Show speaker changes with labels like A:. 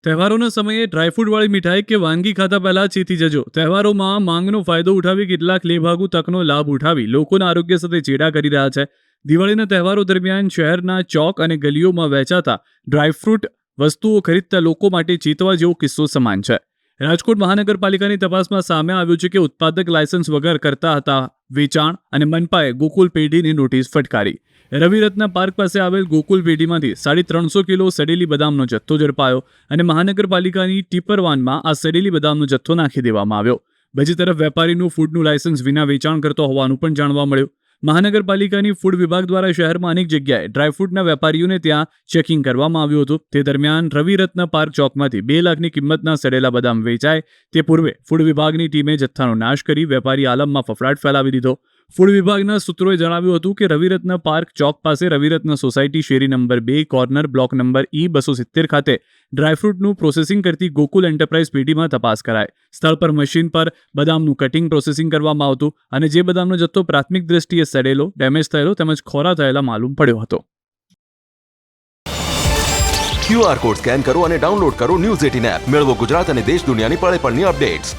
A: તહેવારોના સમયે ડ્રાયફ્રૂટવાળી મીઠાઈ કે વાનગી ખાતા પહેલા ચેતી જજો. તહેવારોમાં માંગનો ફાયદો ઉઠાવી કેટલાક લેભાગુ તકનો લાભ ઉઠાવી લોકોના આરોગ્ય સાથે ચેડા કરી રહ્યા છે. દિવાળીના તહેવારો દરમિયાન શહેરના ચોક અને ગલીઓમાં વેચાતા ડ્રાયફ્રૂટ વસ્તુઓ ખરીદતા લોકો માટે ચેતવા જેવો કિસ્સો સમાન છે. રાજકોટ મહાનગરપાલિકાની તપાસમાં સામે આવ્યું છે કે ઉત્પાદક લાયસન્સ વગર કરતા હતા વેચાણ અને મનપાએ ગોકુલ પેઢીની નોટિસ ફટકારી. રવિરત્ન પાર્ક પાસે આવેલ ગોકુલ પેઢીમાંથી 350 કિલો સડેલી બદામનો જથ્થો ઝડપાયો અને મહાનગરપાલિકાની ટીપર વાનમાં આ સડેલી બદામનો જથ્થો નાખી દેવામાં આવ્યો. બીજી તરફ વેપારીનું ફૂડનું લાયસન્સ વિના વેચાણ કરતો હોવાનું પણ જાણવા મળ્યું. મહાનગરપાલિકાની ફૂડ વિભાગ દ્વારા શહેરમાં અનેક જગ્યાએ ડ્રાયફ્રૂટના વેપારીઓને ત્યાં ચેકિંગ કરવામાં આવ્યું હતું. તે દરમિયાન રવિરત્ન પાર્ક ચોકમાંથી 2 લાખની કિંમતના સડેલા બદામ વેચાય તે પૂર્વે ફૂડ વિભાગની ટીમે જથ્થાનો નાશ કરી વેપારી આલમમાં ફફડાટ ફેલાવી દીધો. ફૂડ વિભાગના સૂત્રોએ જણાવ્યું હતું કે રવિરત્ન પાર્ક ચોક પાસે રવિરત્ન સોસાયટી શેરી number 2 corner block number E270 ખાતે ડ્રાયફ્રૂટનું પ્રોસેસિંગ કરતી ગોકુલ એન્ટરપ્રાઇઝ પેઢીમાં તપાસ કરાય. સ્થળ પર મશીન પર બદામનું કટિંગ પ્રોસેસિંગ કરવામાં આવતું અને જે બદામનો જથ્થો પ્રાથમિક દ્રષ્ટિએ સડેલો, ડેમેજ થયેલો તેમજ ખોરા થયેલા માલુમ પડ્યો હતો.
B: QR કોડ સ્કેન કરો અને ડાઉનલોડ કરો ન્યૂઝ 18 એપ. મેળવો ગુજરાત અને દેશ દુનિયાની પળે પળની અપડેટ્સ.